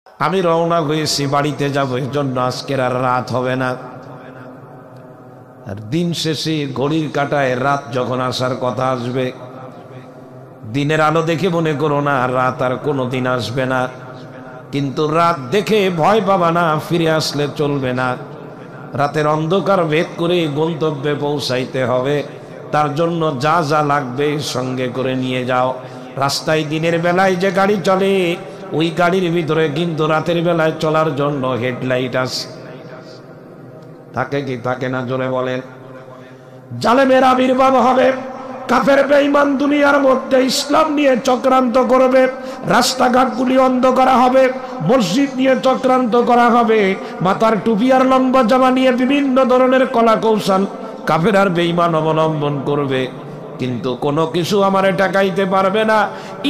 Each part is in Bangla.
আমি রওনা হয়েছি, বাড়িতে যাব, এর জন্য আজকের আর রাত হবে না। আর দিন শেষে ঘড়ির কাঁটায় রাত যখন আসার কথা আসবে, দিনের আলো দেখে মনে করো না রাত আর কোনো দিন আসবে না, কিন্তু রাত দেখে ভয় পাবা না, ফিরে আসলে চলবে না। রাতের অন্ধকার ভেদ করে গন্তব্যে পৌঁছাইতে হবে। তার জন্য যা যা লাগবে সঙ্গে করে নিয়ে যাও। রাস্তায় দিনের বেলায় যে গাড়ি চলে, ওই গাড়ির ভিতরে কিন্তু রাতের বেলায় চলার জন্য হেডলাইট আছে। থাকে কি থাকে না জোরে বলেন? জালেমের আবির্ভাব হবে, কাফের বেঈমান দুনিয়ার মধ্যে ইসলাম নিয়ে চক্রান্ত করবে, রাস্তাঘাটগুলি অন্ধ করা হবে, মসজিদ নিয়ে চক্রান্ত করা হবে, মাথার টুপি আর লম্বা জামা নিয়ে বিভিন্ন ধরনের কলা কৌশল কাফের আর বেঈমান অবলম্বন করবে, কিন্তু কোনো কিছু আমারে টাকাইতে পারবে না।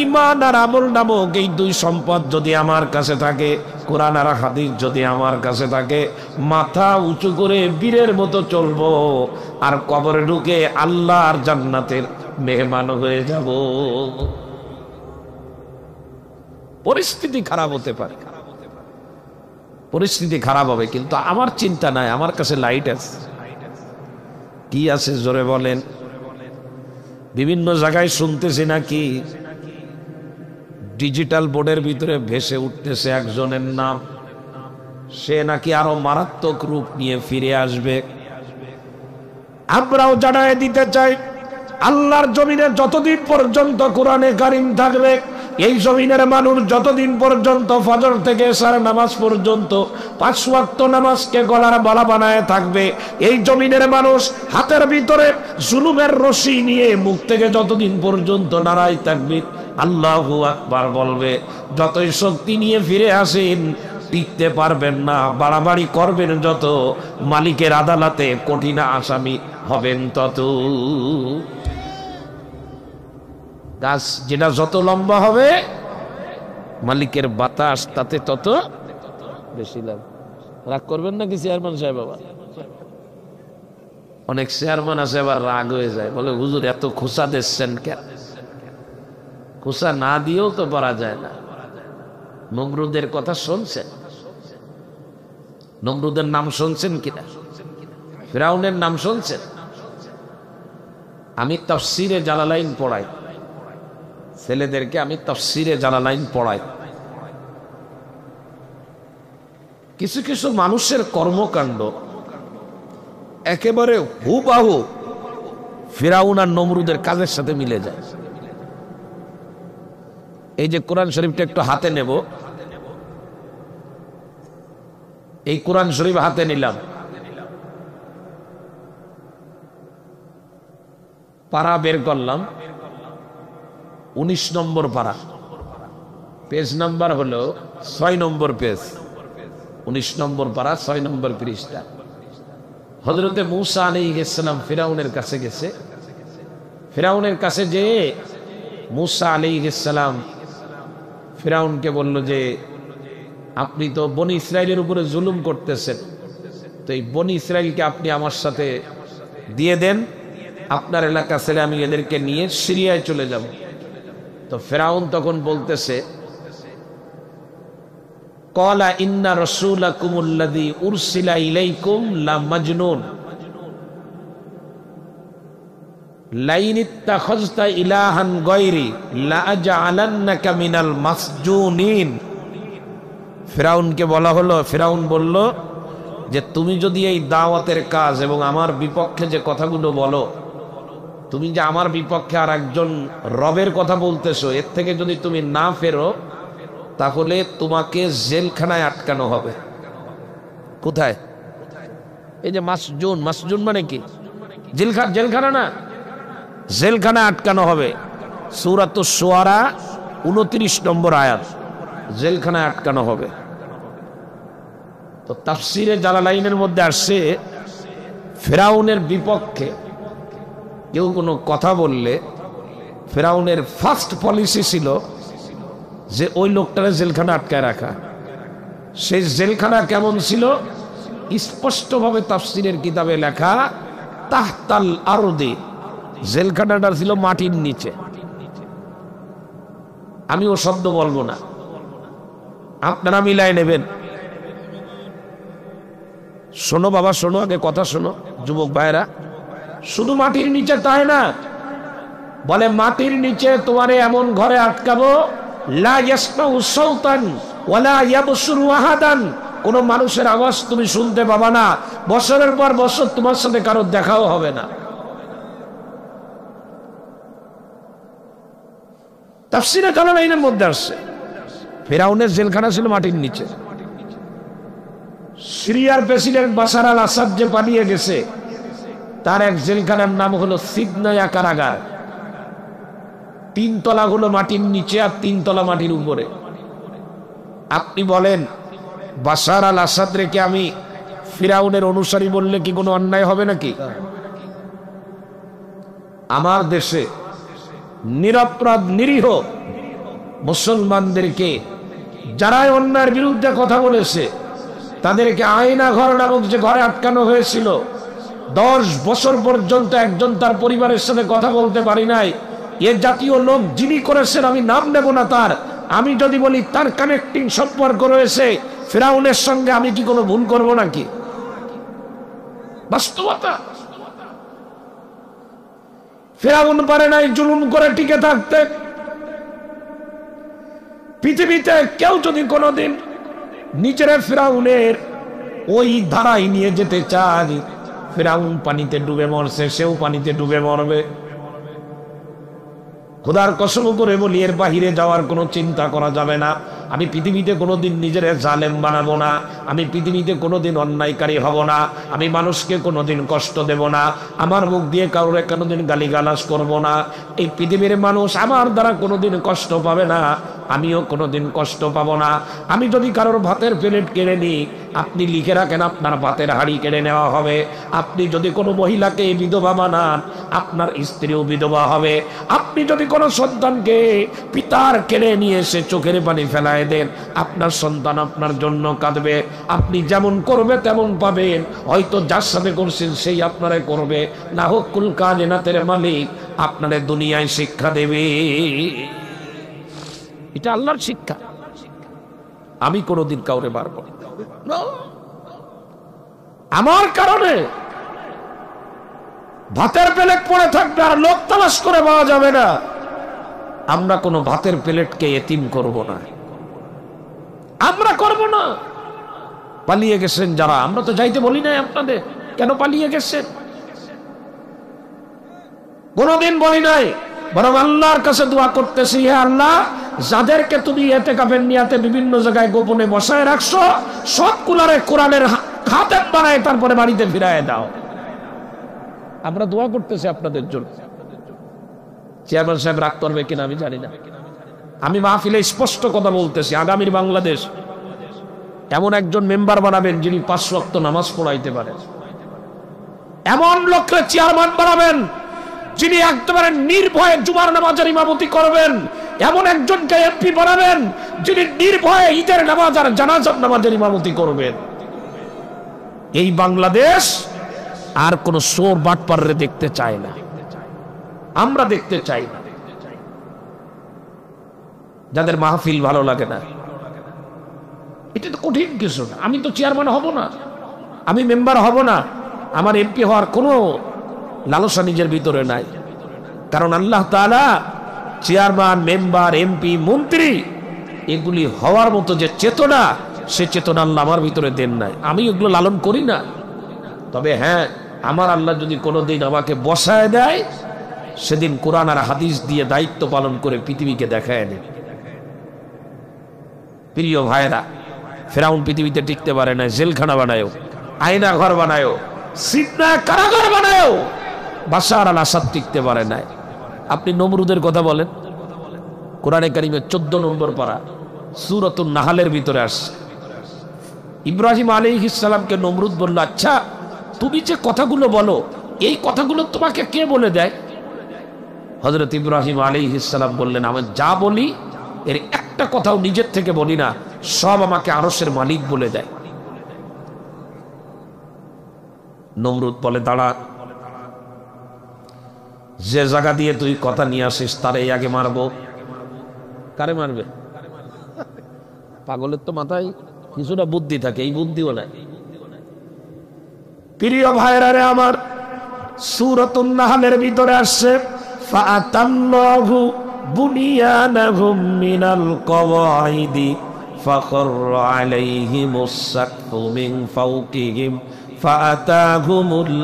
ঈমান আর আমল নামক এই দুই সম্পদ যদি আমার কাছে থাকে, কোরআন আর হাদিস যদি আমার কাছে থাকে, মাথা উঁচু করে বীরের মতো চলবো, আর কবরে ঢুকে আল্লাহর জান্নাতের মেহমান হয়ে যাব। পরিস্থিতি খারাপ হতে পারে, পরিস্থিতি খারাপ হবে, কিন্তু আমার চিন্তা নাই, আমার কাছে লাইট আছে। কি আছে জোরে বলেন? বিভিন্ন জায়গায় শুনতেছি নাকি ডিজিটাল বোর্ডের ভিতরে ভেসে উঠতেছে একজনের নাম, সে নাকি আরো মারাত্মক রূপ নিয়ে ফিরে আসবে। আমরাও জানায় দিতে চাই, আল্লাহর জমিনে যতদিন পর্যন্ত কোরআনে কারিম থাকবে, এই জমিনের মানুষ যতদিন পর্যন্ত ফজর থেকে এশার নামাজ পর্যন্ত 5 ওয়াক্ত নামাজকে গলার মালা বানায় থাকবে, এই জমিনের মানুষ হাতের ভিতরে জুলুমের রশি নিয়ে মুখ থেকে যতদিন পর্যন্ত নারায় থাকবে, আল্লাহু আকবার বলবে, যতই শক্তি নিয়ে ফিরে আসেন টিকতে পারবেন না, বাড়াবাড়ি করবেন যত, মালিকের আদালতে কঠিন আসামি হবেন তত। গাছ যেটা যত লম্বা হবে, মালিকের বাতাস তাতে তত বেশি লাভ। রাগ করবেন নাকি চেয়ারম্যান সাহেব? বাবা অনেক চেয়ারম্যান আছে আবার রাগ হয়ে যায়, বলে হুজুর এত খোসা দিচ্ছেন কেন? খোসা না দিয়েও তো পারা যায় না। নমরুদের কথা শুনছেন? নমরুদের নাম শুনছেন কিনা? ফিরাউনের নাম শুনছেন? আমি তাফসীরে জালালাইন পড়াই ছেলেদেরকে, আমি তাফসীরে জালালাইন পড়াই। কিছু কিছু মানুষের কর্মকাণ্ড একেবারে হুবহু ফিরাউন আর নমরুদের কাজের সাথে মিলে যায়। এই যে কোরআন শরীফটা একটু হাতে নেব, এই কোরআন শরীফ হাতে নিলাম, পারা বের করলাম, 19 নম্বর পারা, পেজ নাম্বার হলো 6 নম্বর পেজ, 19 নম্বর পারা 6 নম্বর পৃষ্ঠা। হযরতে মূসা আলাইহিস সালাম ফিরাউনের কাছে গেছে। ফিরাউনের কাছে যে মূসা আলাইহিস সালাম ফিরাউনকে বলল যে আপনি তো বনি ইসরাইলের উপরে জুলুম করতেছেন, তো এই বনি ইসরাইলকে আপনি আমার সাথে দিয়ে দেন, আপনার এলাকা ছেড়ে আমি এদেরকে নিয়ে সিরিয়ায় চলে যাব। তো ফিরাউন তখন বলতেছে, ক্বালা ইন্না রাসূলাকুমুল্লাযী উরসিলা ইলাইকুম লা মাজনুন লাইন ইত্তাখাযতা ইলাহান গায়রি লা আজআলান্নাকা মিনাল মাসজুনিন। ফিরাউনকে বলা হলো, ফিরাউন বলল যে তুমি যদি এই দাওয়াতের কাজ এবং আমার বিপক্ষে যে কথাগুলো বলো, তুমি যে আমার বিপক্ষে আর একজন রবের কথা বলতেছো, এর থেকে যদি তুমি না ফেরো তাহলে তোমাকে জেলখানায় আটকানো হবে। কোথায়? এই যে মাসজুন, মাসজুন মানে কি? জেলখানা না, জেলখানায় আটকানো হবে। সূরাতুশ শুআরা 29 নম্বর আয়াত, জেলখানায় আটকানো হবে। তো তাফসীরে জালালাইনের মধ্যে আসছে, ফিরাউনের বিপক্ষে কেউ কোনো কথা বললে ফিরাউনের ফার্স্ট পলিসি ছিল যে ওই লোকটারে জেলখানা আটকায় রাখা। সেই জেলখানা কেমন ছিল? স্পষ্টভাবে তাফসীরের কিতাবে লেখা, তাহতাল আরদি, জেলখানাটা ছিল মাটির নিচে। আমি ও শব্দ বলবো না, আপনারা মিলাই নেবেন। শোনো বাবা, শোনো, আগে কথা শোনো যুবক ভাইরা। শুধু মাটির নিচে তাই না, বলে মাটির নিচে তোমারে এমন ঘরে আটকাবো, লা ইয়াসমাউ সাওতান ওয়ালা ইয়াবসুরু আহাদান, কোন মানুষের আওয়াজ তুমি শুনতে পাবা না, বছরের পর বছর তোমার সাথে কারো দেখাও হবে না। তাফসীরে জালালাইনের মধ্যে আসছে ফিরআউনের জেলখানা ছিল মাটির নিচে। সিরিয়ার প্রেসিডেন্ট বাশার আল আসাদ যে পালিয়ে গেছে, তার এক জেলখানার নাম হলো সিদনায়া কারাগার। 3 তলা হলো মাটির নিচে আর 3 তলা মাটির উপরে। আপনি বলেন বাশার আল আসাদ রেখে আমি ফিরআউনের অনুসারী বললে কি কোনো অন্যায় হবে নাকি? আমার দেশে নিরপরাধ নিরীহ মুসলমানদেরকে যারা অন্যায়ের বিরুদ্ধে কথা বলেছে তাদেরকে আয়না ঘর নামক যে ঘরে আটকানো হয়েছিল, 10 বছর পর্যন্ত একজন তার পরিবারের সাথে কথা বলতে পারি নাই। এ জাতীয় লোক যিনি করেছেন, আমি নাম নেব না তার, আমি যদি বলি তার কানেক্টিং সম্পর্ক রয়েছে ফিরআউনের সঙ্গে, আমি কি কোনো ভুল করব নাকি? বাস্তবতা। ফিরআউন পারে নাই জুলুম করে টিকে থাকতে। পৃথিবীতে কেউ যদি কোনোদিন নিজের ফিরআউনের ওই ধারায় নিয়ে যেতে চায়, ফিরআউন পানিতে ডুবে মরছে, সেও পানিতে ডুবে মরবে। খোদার কসম করে বলি, এর বাহিরে যাওয়ার কোনো চিন্তা করা যাবে না। আমি পৃথিবীতে কোনোদিন নিজের জালেম বানাবো না, আমি পৃথিবীতে কোনোদিন অন্যায়কারী হব না, আমি মানুষকে কোনোদিন কষ্ট দেব না, আমার মুখ দিয়ে কারোর কোনোদিন গালিগালাজ করব না। এই পৃথিবীর মানুষ আমার দ্বারা কোনোদিন কষ্ট পাবে না, আমিও কোনোদিন কষ্ট পাবো না। আমি যদি কারোর ভাতের প্লেট কেড়ে নিই, আপনি লিখে রাখেন আপনার ভাতের হাঁড়ি কেড়ে নেওয়া হবে। আপনি যদি কোনো মহিলাকে বিধবা বানান, আপনার স্ত্রীও বিধবা হবে। আপনি যদি কোনো সন্তানকে পিতার কেড়ে নিয়ে এসে চোখের পানি ফেলায় দেন, আপনার সন্তান আপনার জন্য কাঁদবে। আপনি যেমন করবে তেমন পাবেন, হয়তো যার সাথে করছেন সেই আপনারে করবে, না হোক কুল কায়নাতের মালিক আপনারে দুনিয়ায় শিক্ষা দেবে। এটা আল্লাহর শিক্ষা। আমি কোনোদিন কাউরে মারব না, আমার কারণে ভাতের প্লেট পড়ে থাকবে আর লোক তালাশ করে পাওয়া যাবে না। আমরা কোনো ভাতের প্লেটকে এতিম করব না, আমরা করব না। পালিয়ে গেছেন যারা, আমরা তো যাইতে বলি নাই আপনাদের, কেন পালিয়ে গেছেন কোনদিন বলি নাই, বরং আল্লাহর কাছে দোয়া করতেছি, হে আল্লাহ, যাদেরকে তুমি ইতিকাফের নিয়াতে বিভিন্ন জায়গায় গোপনে বসায় রাখছো, সবগুলারে কোরআনের খাতেম বানায় তারপরে বাড়িতে ফিরায় দাও। আমরা দোয়া করতেছি আপনাদের জন্য। চেয়ারম্যান সাহেব রাগ করবে কিনা আমি জানি না। আমি মাহফিলে স্পষ্ট কথা বলতেছি, আগামীর বাংলাদেশ এমন একজন মেম্বার বানাবেন যিনি 5 ওয়াক্ত নামাজ পড়াইতে পারেন। এমন লোককে চেয়ারম্যান বানাবেন যিনি একেবারে নির্ভয়ে জুমার নামাজের ইমামতি করবেন। এমন একজনকে এমপি বানাবেন যিনি নির্ভয়ে ঈদের নামাজ আর জানাজার নামাজের ইমামতি করবেন। এই বাংলাদেশ আর কোন চোর বাটপারে দেখতে চায় না, আমরা দেখতে চাই না। যাদের মাহফিল ভালো লাগে না, এটা তো কঠিন কিছু না। আমি তো চেয়ারম্যান হব না, আমি মেম্বার হব না, আমার এমপি হওয়ার কোনো লালসা নিজের ভিতরে নাই। কারণ আল্লাহ তাআলা চেয়ারম্যান, মেম্বার, এমপি, মন্ত্রী এগুলি হওয়ার মতো যে চেতনা, সে চেতনা আল্লাহ আমার ভিতরে দেন নাই। আমি এগুলো লালন করি না। তবে হ্যাঁ, আমার আল্লাহ যদি কোনোদিন আমাকে বসায় দেয়, সেদিন কোরআন আর হাদিস দিয়ে দায়িত্ব পালন করে পৃথিবীকে দেখায় দেন। প্রিয় ভাইরা, ফিরআউন পৃথিবীতে টিকতে পারে না, জেলখানা বানায়ও, আয়না ঘর বানায়ও, সিদনা কারাগার বানায়ও, বাশার আল আসাদ টিকতে পারে না। আপনি নমরুদের কথা বলেন, কোরআনে কারিমের 14 নম্বর পারা সূরাতুন নাহলের ভিতরে আসছে। ইব্রাহিম আলাইহিস সালামকে নমরুদ বলল, আচ্ছা তুমি যে কথাগুলো বলো, এই কথাগুলো তোমাকে কে বলে দেয়? হযরত ইব্রাহিম আলাইহিস সালাম বললেন, আমি যা বলি এর একটা কথাও নিজের থেকে বলি না, সব আমাকে আরশের মালিক বলে দেয়। নমরুদ বলে, দাঁড়া, যে জায়গা দিয়ে তুই কথা নিয়ে আসিস তারে আগে মারবো। কারে মারবে? পাগলের তো মাথায় কিছুটা বুদ্ধি থাকে, এই বুদ্ধিও নাই। প্রিয় ভাইরা রে আমার, সূরাতুন নাহলের ভিতরে আসছে ফাআতাল্লাহু বুনিয়ানাহুম মিনাল কওয়াইদি ফাখাররা আলাইহিমুস সাকফু মিন ফাওকিহিম ফাআতাহুমুল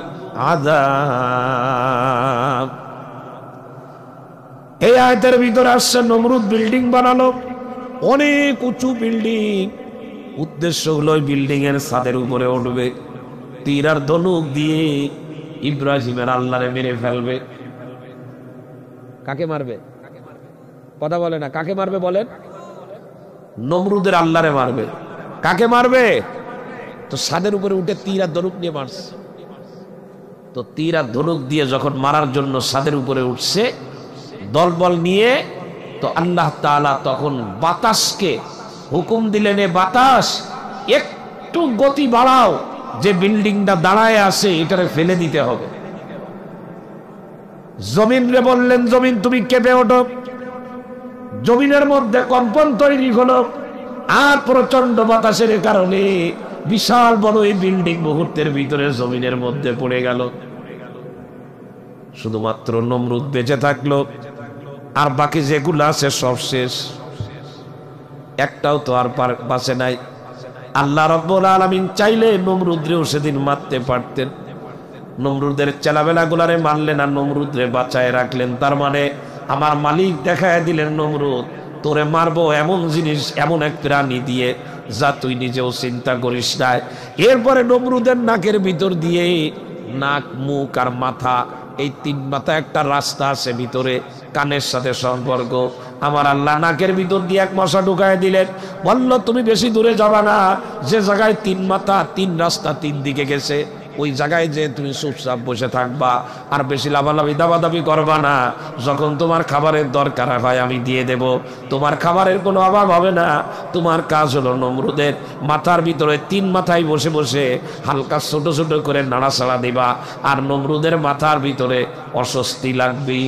আযাব। এই আয়াতের ভিতরে আসছে নমরুদ বিল্ডিং বানালো, অনেক উঁচু বিল্ডিং। উদ্দেশ্য হলো বিল্ডিং এর ছাদের উপরে উঠবে, তীর আর ধনুক দিয়ে ইব্রাহিমের আল্লাহরে মেরে ফেলবে। কাকে মারবে? কথা বলে না, কাকে মারবে বলেন? নমরুদের আল্লাহরে মারবে। কাকে মারবে? তো ছাদের উপরে উঠে তীর আর ধনুক নিয়ে মারছে। তো তীর আর ধনুক দিয়ে যখন মারার জন্য ছাদের উপরে উঠছে দলবল নিয়ে, তো আল্লাহ তাআলা তখন বাতাসকে হুকুম দিলেন, এ বাতাস একটু গতি বাড়াও, যে বিল্ডিংটা দাঁড়ায় আছে এটারে ফেলে দিতে হবে। জমিনরে বললেন, জমিন তুমি কেঁপে ওঠো। জমিনের মধ্যে কম্পন তৈরি হলো, আর প্রচন্ড বাতাসের কারণে বিশাল বড় এই বিল্ডিং মুহূর্তের ভিতরে জমিনের মধ্যে পড়ে গেল। শুধুমাত্র নমরুদ বেঁচে থাকলো, আর বাকি যেগুলো আছে সব শেষ, একটাও তো আর বাঁচে নাই। আল্লাহ রাব্বুল আলামিন চাইলে নমরুদরেও সেদিন মারতে পারতেন। নমরুদের চেলাবেলা গুলারে মারলেন আর নমরুদরে বাঁচায় রাখলেন। তার মানে আমার মালিক দেখায় দিলেন, নমরুদ তোরে মারবো এমন জিনিস, এমন এক প্রাণী দিয়ে যা তুই নিজেও চিন্তা করিস না। এরপরে নমরুদের নাকের ভিতর দিয়ে, নাক, মুখ আর মাথা, এই তিন মাথা একটা রাস্তা আছে ভিতরে, কানের সাথে সম্পর্ক। আমার আল্লাহ নাকের ভিতর দিয়ে এক মশা ঢুকায় দিলেন, বলল তুমি বেশি দূরে যাবা না, যে জায়গায় তিন মাথা, তিন রাস্তা, তিন দিকে গেছে ওই জায়গায় যে তুমি চুপচাপ বসে থাকবা, আর বেশি লাভালাভি দাবাদাবি করবা না। যখন তোমার খাবারের দরকার হয় আমি দিয়ে দেব, তোমার খাবারের কোনো অভাব হবে না। তোমার কাজ হলো নমরুদের মাথার ভিতরে তিন মাথায় বসে বসে হালকা ছোট ছোট করে নাড়াচাড়া দিবা, আর নমরুদের মাথার ভিতরে অস্বস্তি লাগবে।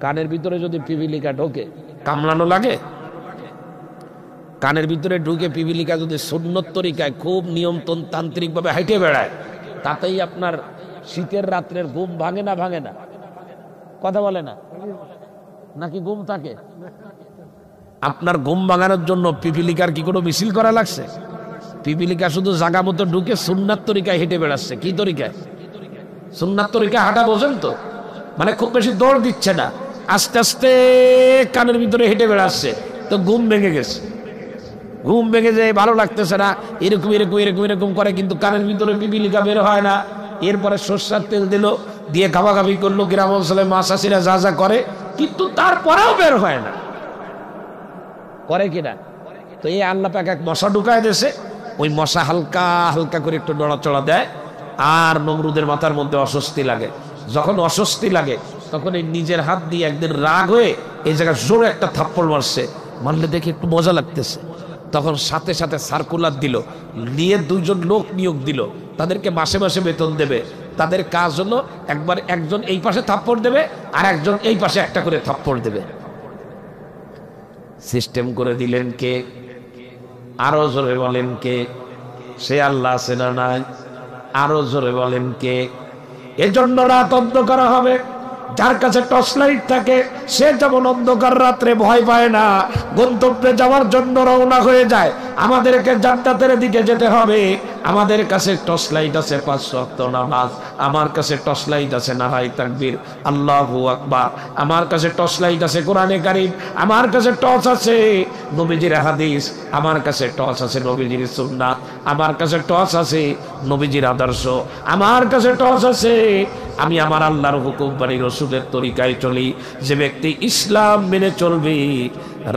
কানের ভিতরে যদি পিপিলিকা ঢোকে কামড়ানো লাগে? কানের ভিতরে ঢুকে পিপিলিকা যদি সুন্নত তরিকায় খুব নিয়ন্ত্রণ তান্ত্রিক ভাবে হাইটে বেড়ায়, তাতেই আপনার শীতের রাত্রের ঘুম ভাঙে না? ভাঙে না? কথা বলে না, নাকি ঘুম থাকে? আপনার ঘুম ভাঙানোর জন্য পিপিলিকার কি কোনো মিছিল করা লাগছে? পিপিলিকা শুধু জাগা মতো ঢুকে সুন্নাত তরিকায় হেঁটে বেড়াচ্ছে। কি তরিকায়? সুন্নাত তরিকায় হাঁটা, বোঝেন তো? মানে খুব বেশি দৌড় দিচ্ছে না, আস্তে আস্তে কানের ভিতরে হেঁটে বেড়াচ্ছে। তো ঘুম ভেঙে গেছে, ঘুম ভেঙে যায়, ভালো লাগতেছে না, এরকম এরকম এরকম এরকম করে, কিন্তু কানের ভিতরে পিপিলিকা বের হয় না। এরপরে সরষের তেল দিল, দিয়ে গাবাগাবি করলো, গ্রাম অঞ্চলে মা চাষিরা যা যা করে, কিন্তু তারপরেও বের হয় না। করে কিনা? তো এই আল্লাহ পাক এক মশা ঢুকায় দিয়েছে, ওই মশা হালকা হালকা করে একটু নড়াচড়া দেয়, আর নমরুদের মাথার মধ্যে অস্বস্তি লাগে। যখন অস্বস্তি লাগে তখন এই নিজের হাত দিয়ে একদিন রাগ হয়ে এই জায়গায় জোরে একটা থাপ্পড় মারছে। মারলে দেখে একটু মজা লাগতেছে, তখন সাথে সাথে সার্কুলার দিল, নিয়ে দুইজন লোক নিয়োগ দিল, তাদেরকে মাসে মাসে বেতন দেবে। তাদের কাজ হলো একবার একজন এই পাশে থাপ্পড় দেবে, আর একজন এই পাশে একটা করে থাপ্পড় দেবে। সিস্টেম করে দিলেন কে? আরো জোরে বলেন কে? সে আল্লাহ আছে না নাই? আরো জোরে বলেন কে? এজন্য রাত অন্ধকার হবে। যার কাছে টর্চ লাইট থাকে সে যেমন অন্ধকার রাত্রে ভয় পায় না, গন্তব্যে যাওয়ার জন্য রওনা হয়ে যায়। আমাদেরকে জান্নাতের দিকে যেতে হবে, আমাদের কাছে টর্চ লাইট আছে 5 ওয়াক্ত নামাজ, আমার কাছে টর্চ লাইট আছে নারাই তাকবীর, আল্লাহু আকবার, আমার কাছে টর্চ লাইট আছে কোরআনে কারীম, আমার কাছে টর্চ আছে নবীজির হাদিস, আমার কাছে টর্চ আছে নবীজির সুন্নাত, আমার কাছে টর্চ আছে নবীজির আদর্শ, আমার কাছে টর্চ আছে আমি আমার আল্লাহর হুকুম মানি, রসুলের তরিকায় চলি। যে ব্যক্তি ইসলাম মেনে চলবে,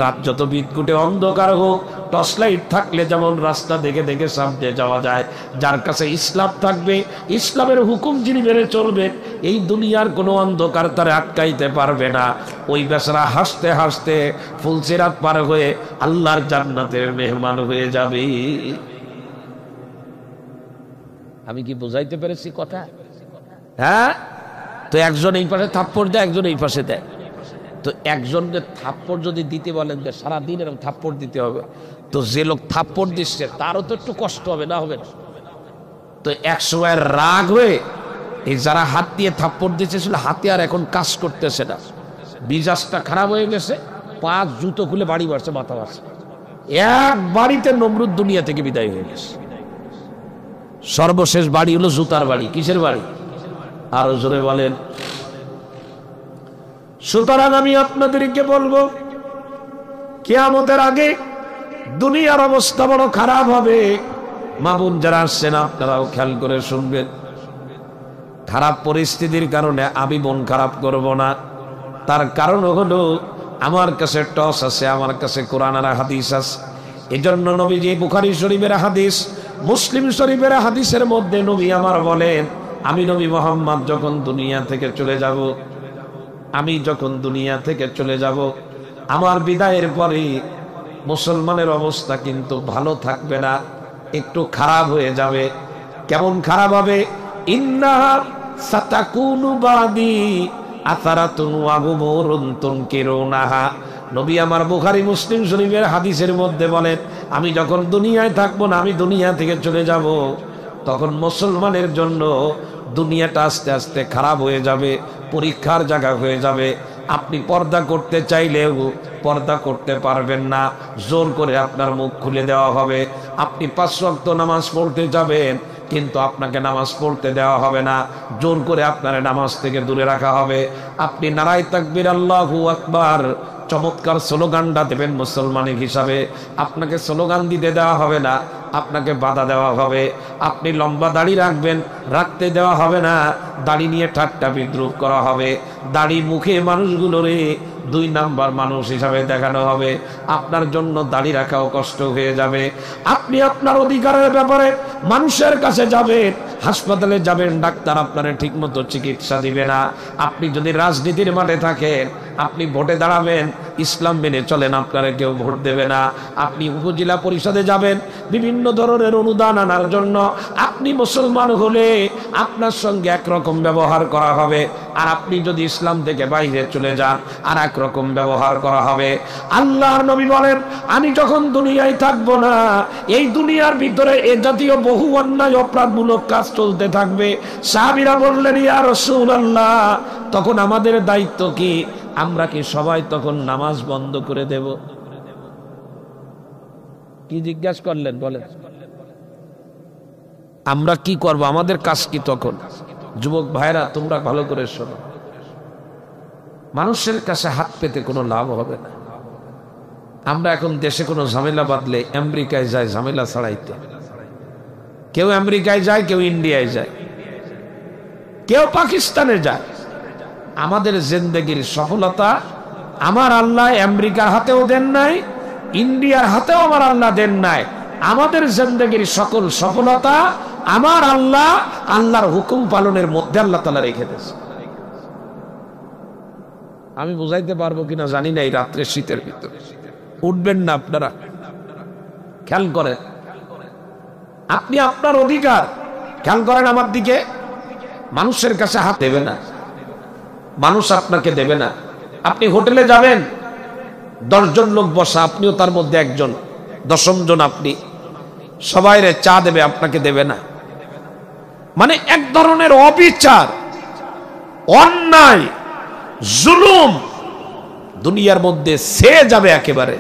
রাত যত বিদঘুটে অন্ধকার হোক, টর্চ লাইট থাকলে যেমন রাস্তা দেখে দেখে সামনে যাওয়া যায়, যার কাছে ইসলাম থাকবে, ইসলামের হুকুম যিনি মেনে চলবে, এই দুনিয়ার কোনো অন্ধকার তারে আটকাইতে পারবে না। ওই বেচারা হাসতে হাসতে ফুলসিরাত পার হয়ে আল্লাহর জান্নাতের মেহমান হয়ে যাবে। আমি কি বুঝাইতে পেরেছি কথা? হ্যাঁ? তো একজন এই পাশে থাপ্পড় দেয়, একজন এই পাশে দেয়। তো একজনকে থাপ্পড় যদি দিতে বলেন যে সারাদিন এরকম থাপ্পড় দিতে হবে, তো যে লোক থাপ্পড় দিচ্ছে তারও তো একটু কষ্ট হবে, না হবে না? তো এক সময় রাগ হয়ে এই যারা হাত দিয়ে থাপ্পড় দিচ্ছে হাতে আর এখন কাজ করতেছে না, মিজাজটা খারাপ হয়ে গেছে, 5 জুতো খুলে বাড়ি বাড়ছে, মাথা বাড়ছে, এক বাড়িতে নমরুদ দুনিয়া থেকে বিদায় হয়ে গেছে। সর্বশেষ বাড়ি হলো জুতার বাড়ি। কিসের বাড়ি? আরো জোরে বলেন। সুতরাং আমি আপনাদেরকে বলবো, কিয়ামতের আগে দুনিয়ার অবস্থা বড় খারাপ হবে। মা বোন যারা আসছেন আপনারাও খেয়াল করে শুনবেন। খারাপ পরিস্থিতির কারণে আমি মন খারাপ করব না। তার কারণ হলো আমার কাছে টস আছে, আমার কাছে কোরআন আর হাদিস আছে। এজন্য নবীজি বুখারী শরীফের হাদিস, মুসলিম শরীফের হাদিসের মধ্যে নবী আমার বলেন, আমি নবী মুহাম্মদ যখন দুনিয়া থেকে চলে যাব, আমি যখন দুনিয়া থেকে চলে যাব, আমার বিদায়ের পরে মুসলমানের অবস্থা কিন্তু ভালো থাকবে না, একটু খারাপ হয়ে যাবে। কেমন খারাপ হবে? ইন্নাহা সাতাকুনু বাদি আসারাতুন ওয়া গুমুরুন তুনকিরুনাহা। নবী আমার বুখারী মুসলিম শরীফের হাদিসের মধ্যে বলেন, আমি যখন দুনিয়ায় থাকবো না, আমি দুনিয়া থেকে চলে যাব, তখন মুসলমানের জন্য দুনিয়াটা আস্তে আস্তে খারাপ হয়ে যাবে, পরীক্ষার জায়গা হয়ে যাবে। আপনি পর্দা করতে চাইলেও পর্দা করতে পারবেন না, জোর করে আপনার মুখ খুলে দেওয়া হবে। আপনি 5 ওয়াক্ত নামাজ পড়তে যাবেন, কিন্তু আপনাকে নামাজ পড়তে দেওয়া হবে না, জোর করে আপনার নামাজ থেকে দূরে রাখা হবে। আপনি নারায়ে তাকবীর আল্লাহু আকবার চমৎকার স্লোগানটা দেবেন মুসলমানের হিসাবে, আপনাকে স্লোগান দিতে দেওয়া হবে না, আপনাকে বাধা দেওয়া হবে। আপনি লম্বা দাড়ি রাখবেন, রাখতে দেওয়া হবে না, দাড়ি নিয়ে ঠাট্টা বিদ্রুপ করা হবে। দাড়ি মুখে মানুষগুলোরে 2 নাম্বার মানুষ হিসাবে দেখানো হবে। আপনার জন্য দাড়ি রাখাও কষ্ট হয়ে যাবে। আপনি আপনার অধিকারের ব্যাপারে মানুষের কাছে যাবেন, হাসপাতালে যাবেন, ডাক্তার আপনারে ঠিক মতো চিকিৎসা দিবে না। আপনি যদি রাজনীতির মাঠে থাকেন, আপনি ভোটে দাঁড়াবেন, ইসলাম মেনে চলেন, আপনারা কেউ ভোট দেবে না। আপনি উপজেলা পরিষদে যাবেন বিভিন্ন ধরনের অনুদান আনার জন্য, আপনি মুসলমান হলে আপনার সঙ্গে একরকম ব্যবহার করা হবে, আর আপনি যদি ইসলাম থেকে বাইরে চলে যান আর একরকম ব্যবহার করা হবে। আল্লাহর নবী বলেন, আমি যখন দুনিয়ায় থাকবো না, এই দুনিয়ার ভিতরে এ জাতীয় বহু অন্যায় অপরাধমূলক কাজ চলতে থাকবে। সাহাবীরা বললেন, ইয়া রাসূলুল্লাহ, তখন আমাদের দায়িত্ব কি? আমরা কি সবাই তখন নামাজ বন্ধ করে দেব? কি জিজ্ঞাসা করলেন বলেন? আমরা কি করব? আমাদের কাজ কি তখন? যুবক ভাইরা তোমরা ভালো করে শোনো, মানুষের কাছে হাত পেতে কোনো লাভ হবে না। আমরা এখন দেশে কোনো ঝামেলা বাঁধলে আমেরিকায় যায় ঝামেলা ছাড়াইতে। কেউ আমেরিকায় যায়, কেউ ইন্ডিয়ায় যায়, কেউ পাকিস্তানে যায়। আমাদের জিন্দেগির সফলতা আমার আল্লাহ আমেরিকার হাতেও দেন নাই, ইন্ডিয়ার হাতেও আমার আল্লাহ দেন নাই। আমাদের জিন্দেগির সকল সফলতা আমার আল্লাহ, আল্লাহর হুকুম পালনের মধ্যে আল্লাহ তাআলা রেখে দিয়েছে। আমি বুঝাইতে পারবো কিনা জানি না। এই রাত্রে শীতের ভিতরে উঠবেন না আপনারা, খেয়াল করেন। আপনি আপনার অধিকার খেয়াল করেন। আমার দিকে মানুষের কাছে হাত দেবে না, মানুষ আপনাকে দেবে না। আপনি হোটেলে যাবেন, 10 জন লোক বসা, আপনিও তার মধ্যে একজন, 10ম জন আপনি, সবাইরে চা দেবে, আপনাকে দেবে না। মানে এক ধরনের অবিচার, অন্যায়, জুলুম দুনিয়ার মধ্যে সে যাবে একেবারে।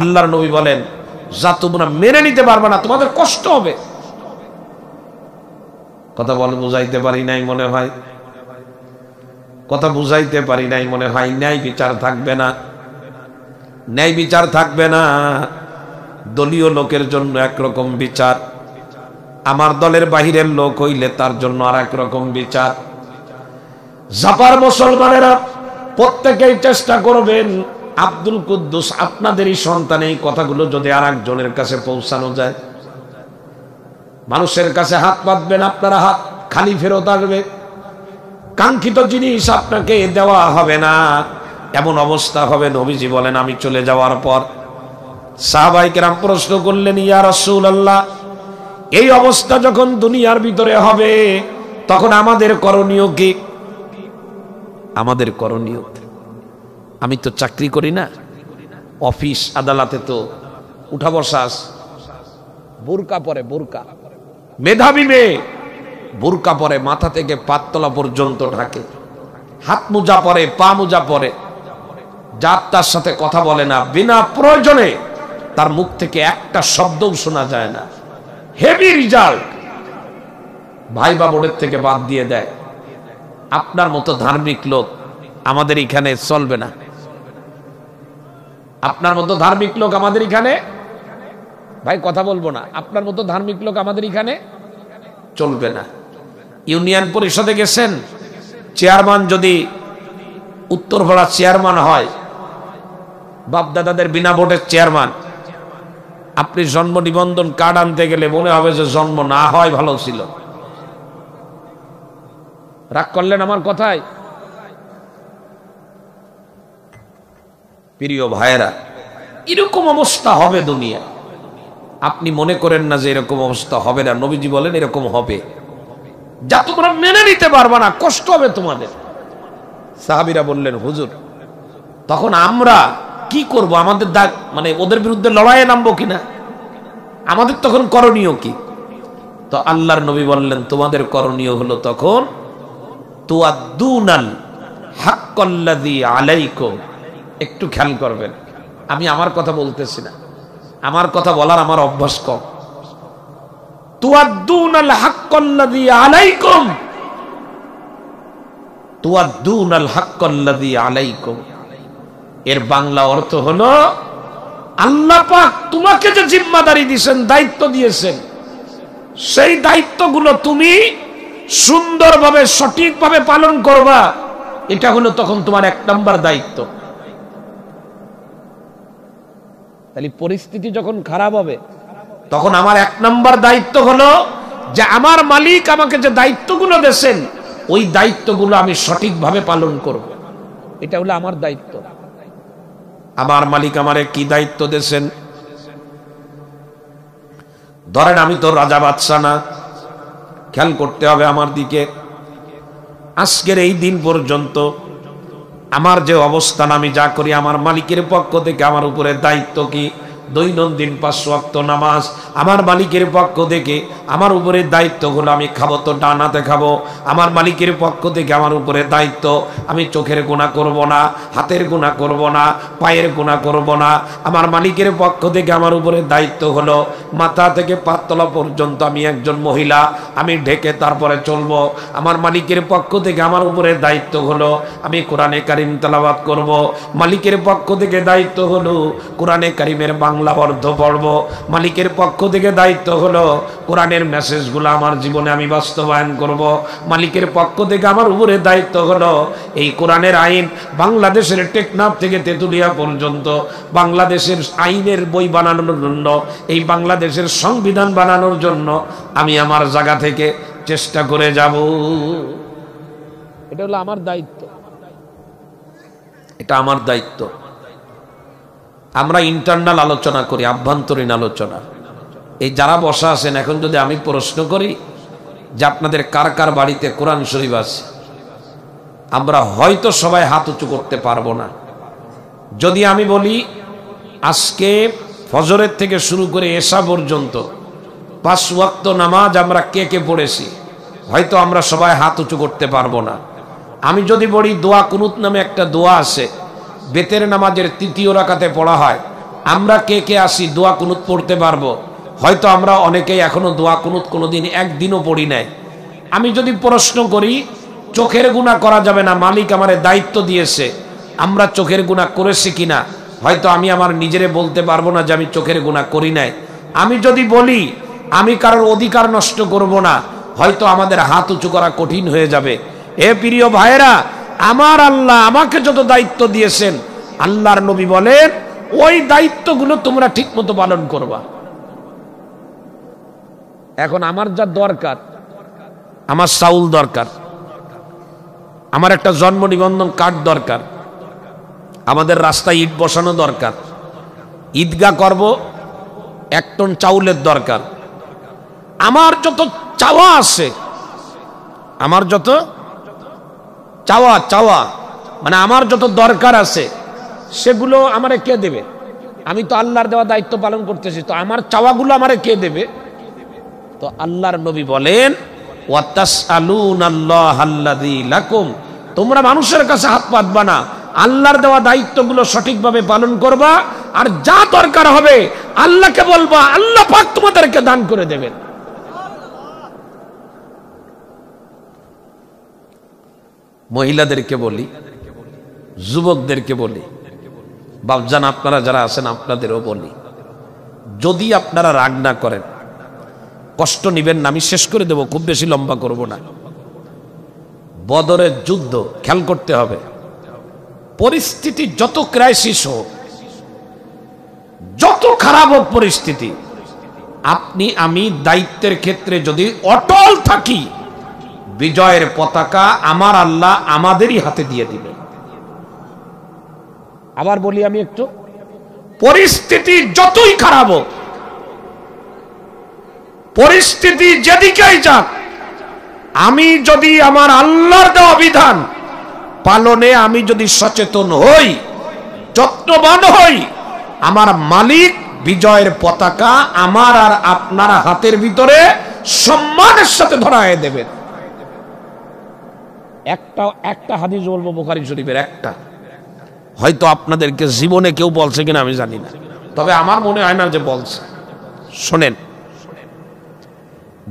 আল্লাহর নবী বলেন, যা তোমরা মেনে নিতে পারবে না, তোমাদের কষ্ট হবে। কথা বল বুঝাইতে পারি নাই মনে হয়, কথা বুঝাইতে পারি নাই মনে হয়। ন্যায় বিচার থাকবে না, ন্যায় বিচার থাকবে না। দলীয় লোকের জন্য একরকম বিচার, আমার দলের বাহিরের লোক হইলে তার জন্য আর একরকম বিচার। জাপার মুসলমানেরা প্রত্যেকেই চেষ্টা করবেন, আব্দুল কুদ্দুস আপনাদেরই সন্তান, এই কথাগুলো যদি আর একজনের কাছে পৌঁছানো যায়। মানুষের কাছে হাত পাতবেন, আপনারা হাত খালি ফেরত আসবে, কাঙ্ক্ষিত জিনিস আপনাকে দেওয়া হবে না, এমন অবস্থা হবে। নবীজি বলেন, আমি চলে যাওয়ার পর সাহাবায়ে কেরাম প্রশ্ন করলেন, ইয়া রাসূলুল্লাহ, এই অবস্থা যখন দুনিয়ার ভিতরে হবে, তখন আমাদের করণীয় কি? আমাদের করণীয় আমি তো চাকরি করি না, অফিস আদালতে তো উঠা বসা, বোরকা পরে, বোরকা, মেধাবী মেয়ে বোরকা পরে, মাথা থেকে পাততলা পর্যন্ত ঢাকে, হাত মোজা পরে, পা মোজা পরে, যার তার সাথে কথা বলে না, বিনা প্রয়োজনে তার মুখ থেকে একটা শব্দও শোনা যায় না, হেভি রেজাল্ট, ভাইবা বোর্ডের থেকে বাদ দিয়ে দেয়। আপনার মতো ধার্মিক লোক আমাদের এখানে চলবে না, আপনার মতো ধার্মিক লোক আমাদের এখানে, ভাই কথা বলবো না, আপনার মতো ধার্মিক লোক আমাদের এখানে চলবে না। ইউনিয়ন পরিষদে গেছেন, চেয়ারম্যান যদি উত্তরপাড়া চেয়ারম্যান হয়, বাপদাদাদের বিনা ভোটের চেয়ারম্যান, আপনি জন্ম নিবন্ধন কার্ড আনতে গেলে মনে হবে যে জন্ম না হয় ভালো ছিল। রাগ করলেন আমার কথায়? প্রিয় ভাইয়েরা, এরকম অবস্থা হবে দুনিয়া। আপনি মনে করেন না যে এরকম অবস্থা হবে না, নবীজি বলেন এরকম হবে, যা তোমরা মেনে নিতে পারবা না, কষ্ট হবে তোমাদের। সাহাবীরা বললেন হুজুর তখন আমরা কি করব, আমাদের মানে ওদের বিরুদ্ধে লড়াইয়ে নামবো কিনা, আমাদের তখন করণীয় কি? তো আল্লাহর নবী বললেন তোমাদের করণীয় হলো তখন তুআদ্দুনাল হাক্কাল্লাযী আলাইকুম। একটু খেয়াল করবেন, আমি আমার কথা বলতেছি না, আমার কথা বলার আমার অভ্যাস কম। তুআদ্দুনাল হাক্কাল্লাযী আলাইকুম, তুআদ্দুনাল হাক্কাল্লাযী আলাইকুম, এর বাংলা অর্থ হলো আল্লাহ পাক তোমাকে যে জিম্মাদারি দিয়েছেন, দায়িত্ব দিয়েছেন, সেই দায়িত্বগুলো তুমি সুন্দরভাবে সঠিকভাবে পালন করবা, এটা হলো তখন তোমার 1 নাম্বার দায়িত্ব। তাহলে পরিস্থিতি যখন খারাপ হবে তখন আমার 1 নাম্বার দায়িত্ব হলো যে আমার মালিক আমাকে যে দায়িত্বগুলো দিয়েছেন ওই দায়িত্বগুলো আমি সঠিকভাবে পালন করব, এটা হলো আমার দায়িত্ব। আমার মালিক আমারে কি দায়িত্ব দিয়েছেন? ধরেন আমি তো রাজা বাদশা না, খেয়াল করতে হবে আমার দিকে। আজকের এই দিন পর্যন্ত আমার যে অবস্থান, আমি যা করি আমার মালিকের পক্ষ থেকে আমার উপরে দায়িত্ব কি? দৈনন্দিন 5 ওয়াক্ত নামাজ আমার মালিকের পক্ষ থেকে আমার উপরে দায়িত্ব হলো আমি খাবো তো ডান হাতে খাবো। আমার মালিকের পক্ষ থেকে আমার উপরে দায়িত্ব আমি চোখের গুনাহ করব না, হাতের গুনাহ করব না, পায়ের গুনাহ করব না। আমার মালিকের পক্ষ থেকে আমার উপরে দায়িত্ব হলো মাথা থেকে পাততলা পর্যন্ত আমি একজন মহিলা, আমি ঢেকে তারপরে চলবো। আমার মালিকের পক্ষ থেকে আমার উপরে দায়িত্ব হলো আমি কোরআনে কারিম তেলাওয়াত করব। মালিকের পক্ষ থেকে দায়িত্ব হলো কোরআনে কারিমের বাংলা অর্থ পড়ব। মালিকের পক্ষ থেকে দায়িত্ব হলো কোরআনের মেসেজগুলো আমার জীবনে আমি বাস্তবায়ন করব। মালিকের পক্ষ থেকে আমার উপরে দায়িত্ব হলো এই কোরআনের আইন বাংলাদেশের টেকনাফ থেকে তেতুলিয়া পর্যন্ত বাংলাদেশের আইনের বই বানানোর জন্য, এই বাংলাদেশের সংবিধান বানানোর জন্য আমি আমার জায়গা থেকে চেষ্টা করে যাব। এটা হলো আমার দায়িত্ব, এটা আমার দায়িত্ব। আমরা ইন্টারনাল আলোচনা করি, আভ্যন্তরীণ আলোচনা। এই যারা বসা আছেন এখন যদি আমি প্রশ্ন করি যে আপনাদের কার কার বাড়িতে কোরআন শরীফ আছে, আমরা হয়তো সবাই হাত উঁচু করতে পারবো না। যদি আমি বলি আজকে ফজরের থেকে শুরু করে এশা পর্যন্ত 5 ওয়াক্ত নামাজ আমরা কে কে পড়েছি, হয়তো আমরা সবাই হাত উঁচু করতে পারবো না। আমি যদি বলি দোয়া কুনুত নামে একটা দোয়া আছে, বেতের নামাজের 3য় রাকাতে পড়া হয়, আমরা কে কে আসি দোয়া কুনুত পড়তে পারবো, হয়তো আমরা অনেকেই এখনো দোয়া কুনুত কোনোদিন একদিনও পড়ি নাই। আমি যদি প্রশ্ন করি চোখের গুনাহ করা যাবে না, মালিক আমারে দায়িত্ব দিয়েছে, আমরা চোখের গুনাহ করেছি কিনা, হয়তো আমি আমার নিজেরে বলতে পারবো না যে আমি চোখের গুনাহ করি নাই। আমি যদি বলি আমি কারোর অধিকার নষ্ট করব না, হয়তো আমাদের হাত উঁচু করা কঠিন হয়ে যাবে। এ প্রিয় ভাইয়েরা, আমার আল্লাহ আমাকে যত দায়িত্ব দিয়েছেন, আল্লাহর নবী বলেন ওই দায়িত্বগুলো তোমরা ঠিক মতো পালন করবা। এখন আমার যা দরকার, আমার চাউল দরকার, আমার একটা জন্ম নিবন্ধন কার্ড দরকার, আমাদের রাস্তায় ইট বসানো দরকার, ঈদগাহ করব, 1 টন চাউলের দরকার। আমার যত চাওয়া আছে, আমার যত চাওয়া মানে আমার যত দরকার আছে, সেগুলো আমারে কে দেবে? আমি তো আল্লাহর দেওয়া দায়িত্ব পালন করতেছি, তো আমার চাওয়াগুলো আমারে কে দেবে? তো আল্লাহর নবী বলেন, ওয়াতাসআলুনাল্লাহাল্লাযী লাকুম, তোমরা মানুষের কাছে হাত পাতবা না, আল্লাহর দেওয়া দায়িত্বগুলো সঠিকভাবে পালন করবা, আর যা দরকার হবে আল্লাহকে বলবা, আল্লাহ পাক তোমাদেরকে দান করে দেবেন। মহিলাদেরকে বলি, যুবকদেরকে বলি, বাপজান আপনারা যারা আছেন আপনাদেরও বলি, যদি আপনারা রাগ না করেন, কষ্ট নিবেন না, আমি শেষ করে দেব, খুব বেশি লম্বা করব না। বদরের যুদ্ধ খেয়াল করতে হবে, পরিস্থিতি যত ক্রাইসিস হোক, যত খারাপ হোক পরিস্থিতি, আপনি আমি দায়িত্বের ক্ষেত্রে যদি অটল থাকি, বিজয়ের পতাকা আমার আল্লাহ আমাদেরই হাতে দিয়ে দিবে। আবার বলি আমি একটু, পরিস্থিতি যতই খারাপ হোক, পরিস্থিতি যেদিকেই যাক, আমি যদি আমার আল্লাহর দেওয়া বিধান পালনে আমি যদি সচেতন হই, যত্নবান হই, আমার মালিক বিজয়ের পতাকা আমার আর আপনার হাতের ভিতরে সম্মানের সাথে ধরায় দেবেন। একটা হাদিস বলবো বুখারী শরীফের, একটা, হয়তো আপনাদেরকে জীবনে কেউ বলছে কিনা আমি জানি না, তবে আমার মনে হয় না যে বলছে। শোনেন,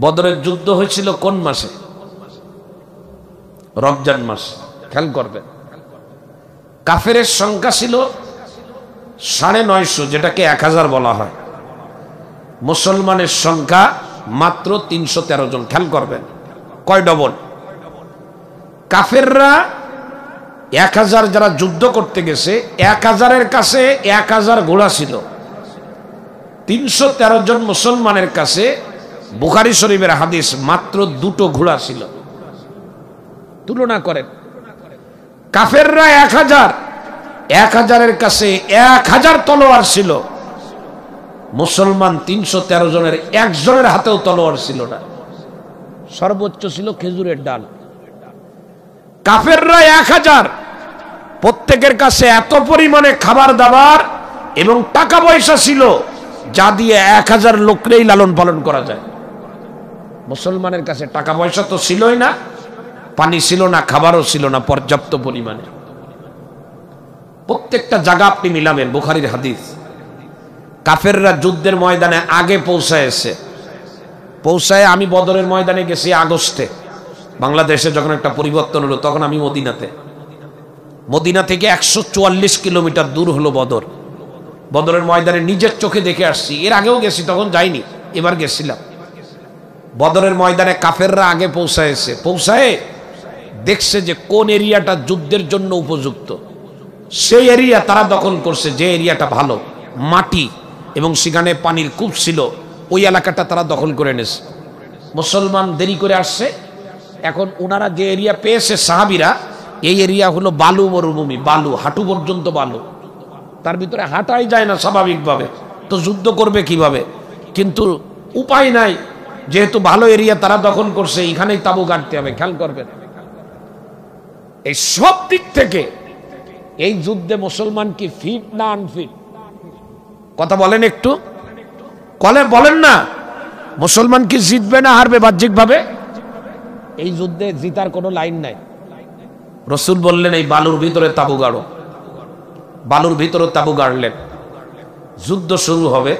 বদরের যুদ্ধ হয়েছিল কোন মাসে? রমজান মাস। খেয়াল করবেন, কাফেরের সংখ্যা ছিল 950, যেটাকে 1000 বলা হয়। মুসলমানের সংখ্যা মাত্র 313 জন। খেয়াল করবেন, কয় ডবল? কাফেররা 1000 যারা যুদ্ধ করতে গেছে, 1000-এর কাছে 1000 ঘোড়া ছিল। 313 জন মুসলমানের কাছে, বুখারী শরীফের হাদিস, মাত্র 2টো ঘোড়া ছিল। তুলনা করেন, কাফেররা 1000-এর কাছে 1000 তলোয়ার ছিল, মুসলমান 313 জনের একজনের হাতেও তলোয়ার ছিল না, সর্বোচ্চ ছিল খেজুরের ডাল। কাফেররা 1000, প্রত্যেকের কাছে এত পরিমাণে খাবার দাবার এবং টাকা পয়সা ছিল যা দিয়ে 1000 লোকরেই লালন পালন করা যায়। মুসলমানের কাছে টাকা পয়সা তো ছিলই না, পানি ছিল না, খাবারও ছিল না পর্যাপ্ত পরিমাণে। প্রত্যেকটা জায়গা আপনি মিলাবেন, বুখারীর হাদিস। কাফেররা যুদ্ধের ময়দানে আগে পৌঁছায়, আমি বদরের ময়দানে গেছি আগস্টে, বাংলাদেশে যখন একটা পরিবর্তন হলো, তখন আমি মদিনা থেকে 144 কিলোমিটার দূর হলো বদর। বদরের ময়দানে নিজের চোখে দেখে আসছি, এর আগেও গেছি, তখন যাইনি, এবার গেছিলাম। বদরের ময়দানে কাফেররা আগে পৌঁছায় দেখছে যে কোন এরিয়াটা যুদ্ধের জন্য উপযুক্ত, সেই এরিয়া তারা দখল করছে। যে এরিয়াটা ভালো, মাটি এবং সেখানে পানির কূপ ছিল, ওই এলাকাটা তারা দখল করে এনেছে। মুসলমান দেরি করে আসছে, এখন ওনারা যে এরিয়া পেয়েছে সাহাবীরা, এই এরিয়া হলো বালু মরুভূমি, বালু হাঁটু পর্যন্ত বালু, তার ভিতরে হাঁটাই যায় না স্বাভাবিকভাবে, তো যুদ্ধ করবে কিভাবে? কিন্তু উপায় নাই, যেহেতু ভালো এরিয়া তারা দখল করছে, এখানেই তাবু গাড়তে হবে। খেয়াল করবেন, এই সব দিক থেকে এই যুদ্ধে মুসলমান কি ফিট না আনফিট? কথা বলেন একটু, বলেন না, মুসলমান কি জিতবে না হারবে বাহ্যিকভাবে? এই যুদ্ধে জিতার কোনো লাইন নাই। রাসূল বললেন, এই বালুর ভিতরে তাবু গাড়ো। বালুর ভিতরে তাবু গাড়লেন, যুদ্ধ শুরু হবে,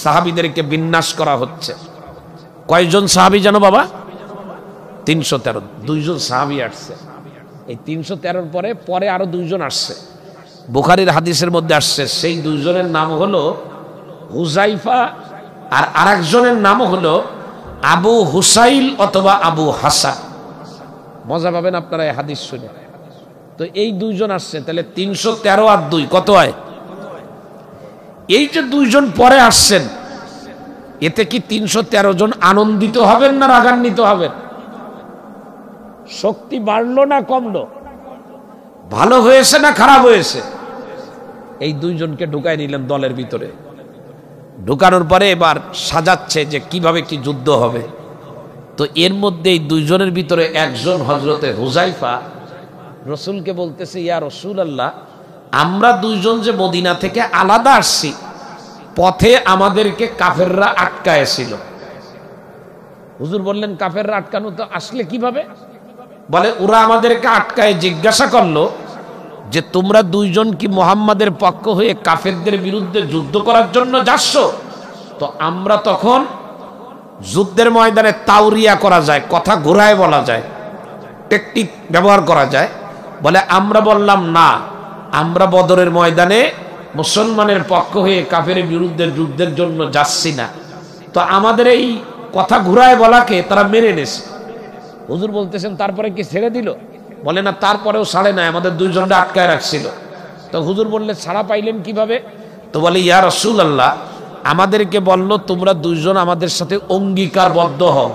সাহাবীদেরকে বিন্যাস করা হচ্ছে। কয়জন সাহাবী জানো বাবা? 313। 2 জন সাহাবী আসছে। এই 313-র পরে আরো 2 জন আসছে। বুখারীর হাদিসের মধ্যে আসছে, সেই 2 জনের নাম হলো হুযাইফা, আর আরেকজনের নাম হলো আবু হুসাইল অথবা আবু হাসান। মজা পাবেন আপনারা এই হাদিস শুনে। তো এই 2 জন আসছে, তাহলে 313 আর 2 কত হয়? এই যে 2 জন পরে আসছেন, এতে কি 313 জন আনন্দিত হবেন না রাগান্বিত হবেন? শক্তি বাড়লো না কমলো? ভালো হয়েছে না খারাপ হয়েছে? এই 2 জনকে ঢুকাই নিলেন দলের ভিতরে। ঢুকানোর পরে এবার সাজাচ্ছে যে কিভাবে কি যুদ্ধ হবে। তো এর মধ্যে এই 2 জনের ভিতরে একজন হযরতে হুযাইফা রাসূলকে বলতেছে, ইয়া রাসূলুল্লাহ, আমরা দুইজন যে মদিনা থেকে আলাদা আসছি, পথে আমাদেরকে কাফেররা আটকায়ছিল। হুজুর বললেন, কাফেররা আটকানো তো আসলে কিভাবে? বলে, ওরা আমাদেরকে আটকায় জিজ্ঞাসা করলো যে তোমরা দুইজন কি মুহাম্মাদের পক্ষ হয়ে কাফেরদের বিরুদ্ধে যুদ্ধ করার জন্য যাচ্ছ? তো আমরা তখন যুদ্ধের ময়দানে তাওরিয়া করা যায়, কথা ঘোরায় বলা যায়, টেকনিক ব্যবহার করা যায়। বলে, আমরা বললাম না, আমরা বদরের ময়দানে মুসলমানের পক্ষ হয়ে কাফের বিরুদ্ধে যুদ্ধের জন্য যাচ্ছি না। তো আমাদের এই কথা ঘুরায় বলাকে তারা মেনে নেছে। হুজুর বলতেছেন, তারপরে কি ছেড়ে দিল? বলে না, তারপরেও ছাড়ে নাই, আমাদের দুইজনকে আটকায় রাখছিল। তো হুজুর বললে, ছাড়া পাইলেন কিভাবে? তো বলে, ইয়া রাসূলুল্লাহ, আমাদেরকে বলল তোমরা দুইজন আমাদের সাথে অঙ্গীকারবদ্ধ হও।